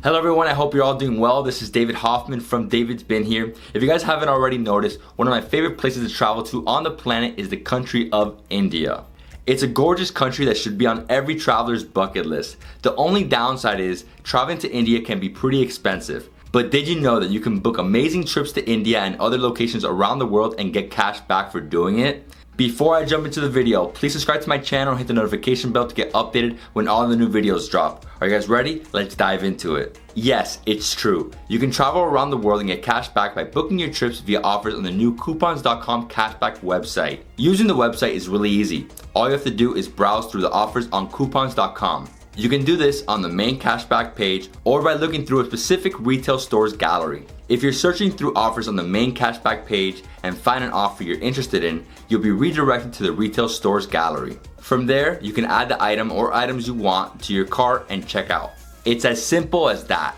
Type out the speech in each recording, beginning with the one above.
Hello everyone, I hope you're all doing well. This is David Hoffman from Davidsbeenhere. If you guys haven't already noticed, one of my favorite places to travel to on the planet is the country of India. It's a gorgeous country that should be on every traveler's bucket list. The only downside is traveling to India can be pretty expensive. But did you know that you can book amazing trips to India and other locations around the world and get cash back for doing it? Before I jump into the video, please subscribe to my channel and hit the notification bell to get updated when all the new videos drop. Are you guys ready? Let's dive into it. Yes, it's true. You can travel around the world and get cash back by booking your trips via offers on the new coupons.com cashback website. Using the website is really easy. All you have to do is browse through the offers on coupons.com. You can do this on the main cashback page or by looking through a specific retail store's gallery. If you're searching through offers on the main cashback page and find an offer you're interested in, you'll be redirected to the retail store's gallery. From there, you can add the item or items you want to your cart and check out. It's as simple as that.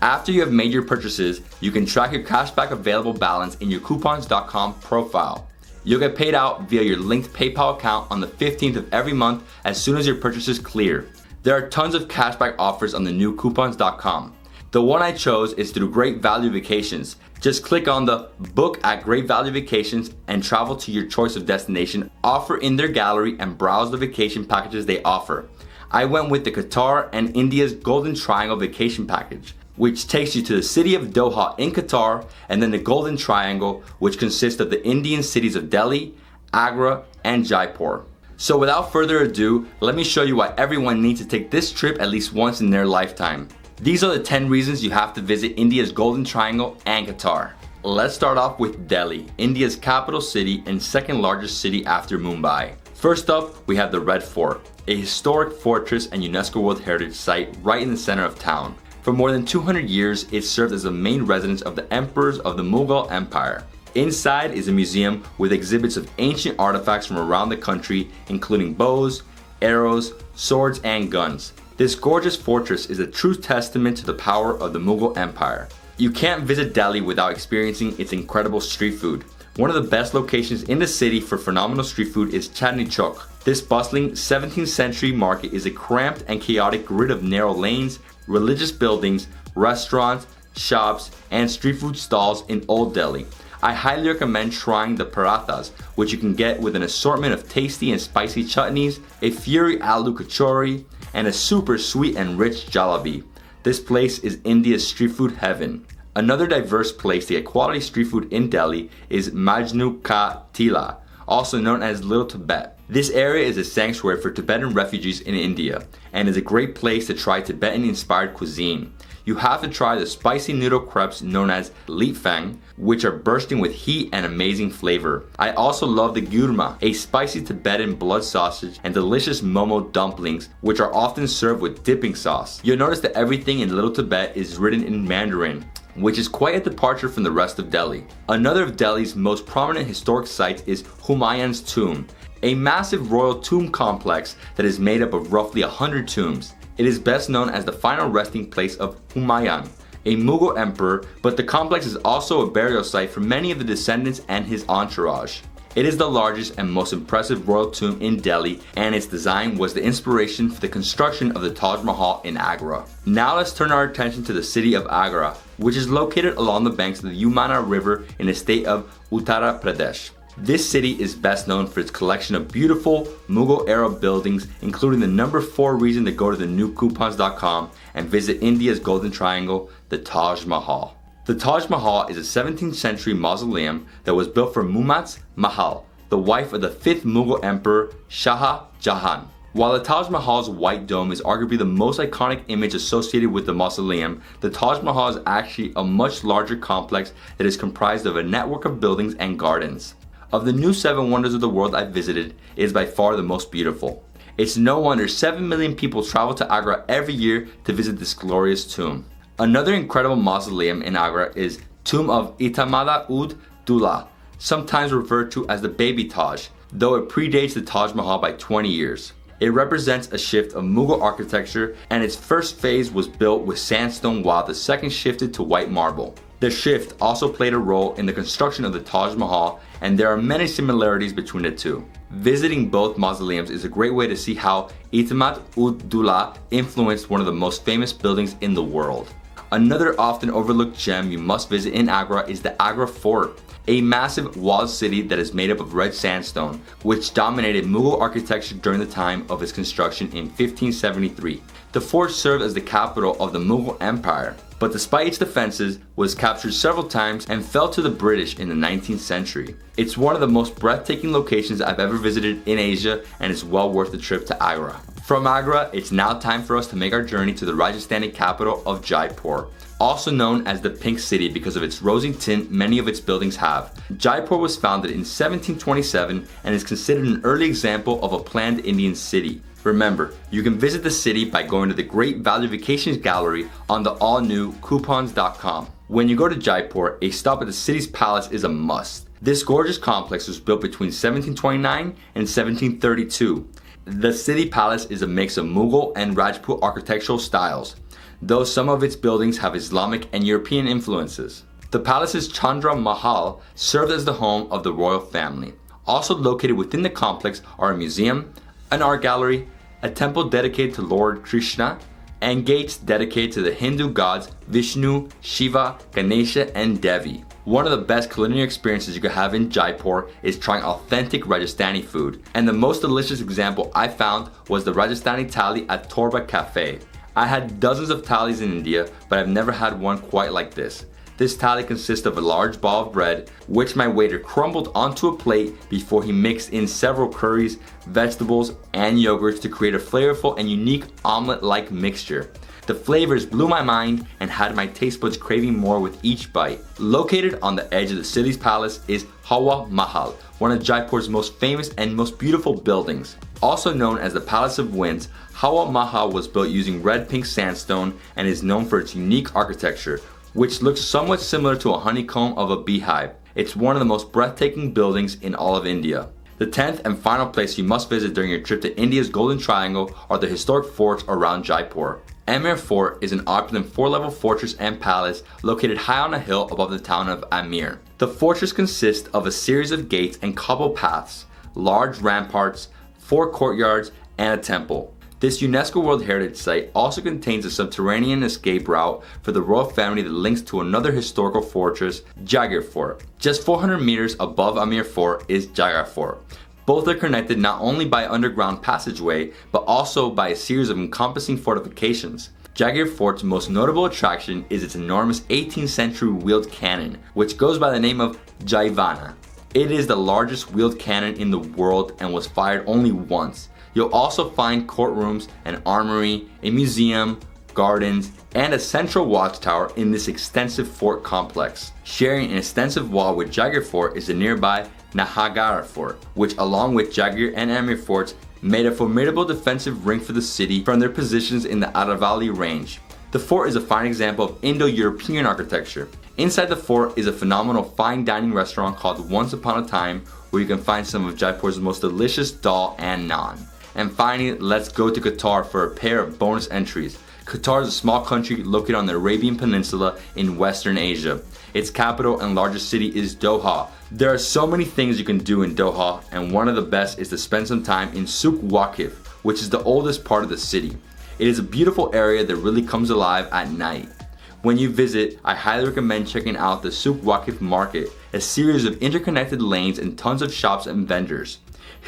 After you have made your purchases, you can track your cashback available balance in your coupons.com profile. You'll get paid out via your linked PayPal account on the 15th of every month as soon as your purchases clear. There are tons of cashback offers on the new coupons.com. The one I chose is through Great Value Vacations. Just click on the Book at Great Value Vacations and travel to your choice of destination offer in their gallery and browse the vacation packages they offer. I went with the Qatar and India's Golden Triangle vacation package, which takes you to the city of Doha in Qatar, and then the Golden Triangle, which consists of the Indian cities of Delhi, Agra, and Jaipur. So without further ado, let me show you why everyone needs to take this trip at least once in their lifetime. These are the 10 reasons you have to visit India's Golden Triangle and Qatar. Let's start off with Delhi, India's capital city and second largest city after Mumbai. First up, we have the Red Fort, a historic fortress and UNESCO World Heritage site right in the center of town. For more than 200 years, it served as the main residence of the emperors of the Mughal Empire. Inside is a museum with exhibits of ancient artifacts from around the country, including bows, arrows, swords, and guns. This gorgeous fortress is a true testament to the power of the Mughal Empire. You can't visit Delhi without experiencing its incredible street food. One of the best locations in the city for phenomenal street food is Chandni Chowk. This bustling 17th century market is a cramped and chaotic grid of narrow lanes, religious buildings, restaurants, shops, and street food stalls in Old Delhi. I highly recommend trying the parathas, which you can get with an assortment of tasty and spicy chutneys, a fiery aloo kachori, and a super sweet and rich jalebi. This place is India's street food heaven. Another diverse place to get quality street food in Delhi is Majnu Ka Tila, also known as Little Tibet. This area is a sanctuary for Tibetan refugees in India and is a great place to try Tibetan-inspired cuisine. You have to try the spicy noodle crepes known as Lhaphing, which are bursting with heat and amazing flavor. I also love the Gyurma, a spicy Tibetan blood sausage, and delicious momo dumplings, which are often served with dipping sauce. You'll notice that everything in Little Tibet is written in Mandarin, which is quite a departure from the rest of Delhi. Another of Delhi's most prominent historic sites is Humayan's tomb, a massive royal tomb complex that is made up of roughly 100 tombs. It is best known as the final resting place of Humayan, a Mughal emperor, but the complex is also a burial site for many of the descendants and his entourage. It is the largest and most impressive royal tomb in Delhi, and its design was the inspiration for the construction of the Taj Mahal in Agra. Now let's turn our attention to the city of Agra, which is located along the banks of the Yamuna River in the state of Uttar Pradesh. This city is best known for its collection of beautiful Mughal-era buildings, including the number 4 reason to go to the new coupons.com and visit India's Golden Triangle, the Taj Mahal. The Taj Mahal is a 17th century mausoleum that was built for Mumtaz Mahal, the wife of the 5th Mughal Emperor Shah Jahan. While the Taj Mahal's white dome is arguably the most iconic image associated with the mausoleum, the Taj Mahal is actually a much larger complex that is comprised of a network of buildings and gardens. Of the new 7 wonders of the world I've visited, it is by far the most beautiful. It's no wonder 7 million people travel to Agra every year to visit this glorious tomb. Another incredible mausoleum in Agra is Tomb of Itamada-ud-Dula, sometimes referred to as the Baby Taj, though it predates the Taj Mahal by 20 years. It represents a shift of Mughal architecture, and its first phase was built with sandstone while the second shifted to white marble. The shift also played a role in the construction of the Taj Mahal, and there are many similarities between the two. Visiting both mausoleums is a great way to see how Itimat-ud-Dula influenced one of the most famous buildings in the world. Another often overlooked gem you must visit in Agra is the Agra Fort, a massive walled city that is made up of red sandstone, which dominated Mughal architecture during the time of its construction in 1573. The fort served as the capital of the Mughal Empire, but despite its defenses, was captured several times and fell to the British in the 19th century. It's one of the most breathtaking locations I've ever visited in Asia, and is well worth the trip to Agra. From Agra, it's now time for us to make our journey to the Rajasthani capital of Jaipur, also known as the Pink City because of its rosy tint many of its buildings have. Jaipur was founded in 1727 and is considered an early example of a planned Indian city. Remember, you can visit the city by going to the Great Value Vacations Gallery on the all-new coupons.com. When you go to Jaipur, a stop at the city's palace is a must. This gorgeous complex was built between 1729 and 1732. The city palace is a mix of Mughal and Rajput architectural styles, though some of its buildings have Islamic and European influences. The palace's Taj Mahal served as the home of the royal family. Also located within the complex are a museum, an art gallery, a temple dedicated to Lord Krishna, and gates dedicated to the Hindu gods Vishnu, Shiva, Ganesha, and Devi. One of the best culinary experiences you could have in Jaipur is trying authentic Rajasthani food, and the most delicious example I found was the Rajasthani thali at Torba Cafe. I had dozens of thalis in India, but I've never had one quite like this. This thali consists of a large ball of bread, which my waiter crumbled onto a plate before he mixed in several curries, vegetables, and yogurts to create a flavorful and unique omelet-like mixture. The flavors blew my mind and had my taste buds craving more with each bite. Located on the edge of the city's palace is Hawa Mahal, one of Jaipur's most famous and most beautiful buildings. Also known as the Palace of Winds, Hawa Mahal was built using red-pink sandstone and is known for its unique architecture, which looks somewhat similar to a honeycomb of a beehive. It's one of the most breathtaking buildings in all of India. The 10th and final place you must visit during your trip to India's Golden Triangle are the historic forts around Jaipur. Amer Fort is an opulent 4-level fortress and palace located high on a hill above the town of Amer. The fortress consists of a series of gates and cobbled paths, large ramparts, 4 courtyards, and a temple. This UNESCO World Heritage Site also contains a subterranean escape route for the royal family that links to another historical fortress, Jagged Fort. Just 400 meters above Amer Fort is Jagged Fort. Both are connected not only by underground passageway, but also by a series of encompassing fortifications. Jagged Fort's most notable attraction is its enormous 18th century wheeled cannon, which goes by the name of Jaivana. It is the largest wheeled cannon in the world and was fired only once. You'll also find courtrooms, an armory, a museum, gardens, and a central watchtower in this extensive fort complex. Sharing an extensive wall with Jagged Fort is the nearby Nahagara Fort, which along with Jagged and Amer forts made a formidable defensive ring for the city from their positions in the Aravalli range. The fort is a fine example of Indo-European architecture. Inside the fort is a phenomenal fine dining restaurant called Once Upon a Time, where you can find some of Jaipur's most delicious dal and naan. And finally, let's go to Qatar for a pair of bonus entries. Qatar is a small country located on the Arabian Peninsula in Western Asia. Its capital and largest city is Doha. There are so many things you can do in Doha, and one of the best is to spend some time in Souk Waqif, which is the oldest part of the city. It is a beautiful area that really comes alive at night. When you visit, I highly recommend checking out the Souk Waqif Market, a series of interconnected lanes and tons of shops and vendors.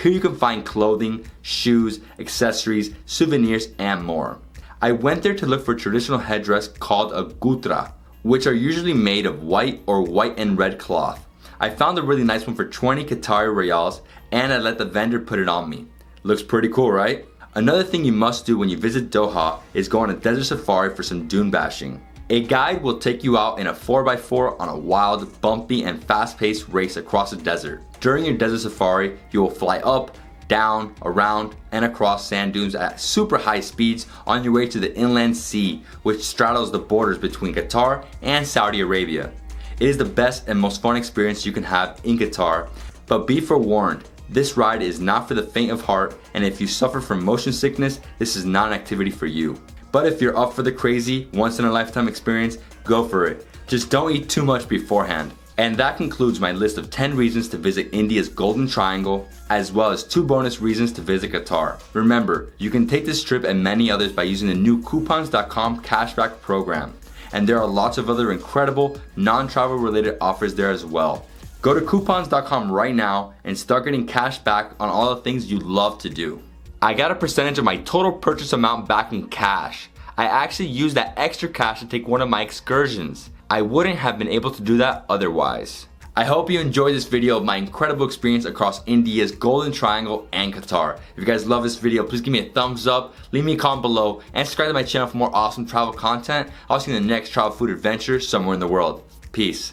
Here you can find clothing, shoes, accessories, souvenirs, and more. I went there to look for a traditional headdress called a gutra, which are usually made of white or white and red cloth. I found a really nice one for 20 Qatari riyals, and I let the vendor put it on me. Looks pretty cool, right? Another thing you must do when you visit Doha is go on a desert safari for some dune bashing. A guide will take you out in a 4x4 on a wild, bumpy, and fast-paced race across the desert. During your desert safari, you will fly up, down, around, and across sand dunes at super high speeds on your way to the inland sea, which straddles the borders between Qatar and Saudi Arabia. It is the best and most fun experience you can have in Qatar, but be forewarned, this ride is not for the faint of heart, and if you suffer from motion sickness, this is not an activity for you. But if you're up for the crazy, once-in-a-lifetime experience, go for it. Just don't eat too much beforehand. And that concludes my list of 10 reasons to visit India's Golden Triangle, as well as 2 bonus reasons to visit Qatar. Remember, you can take this trip and many others by using the new coupons.com cashback program. and there are lots of other incredible non-travel related offers there as well. Go to coupons.com right now and start getting cash back on all the things you love to do. I got a percentage of my total purchase amount back in cash. I actually used that extra cash to take one of my excursions. I wouldn't have been able to do that otherwise. I hope you enjoyed this video of my incredible experience across India's Golden Triangle and Qatar. If you guys love this video, please give me a thumbs up, leave me a comment below, and subscribe to my channel for more awesome travel content. I'll see you in the next travel food adventure somewhere in the world. Peace.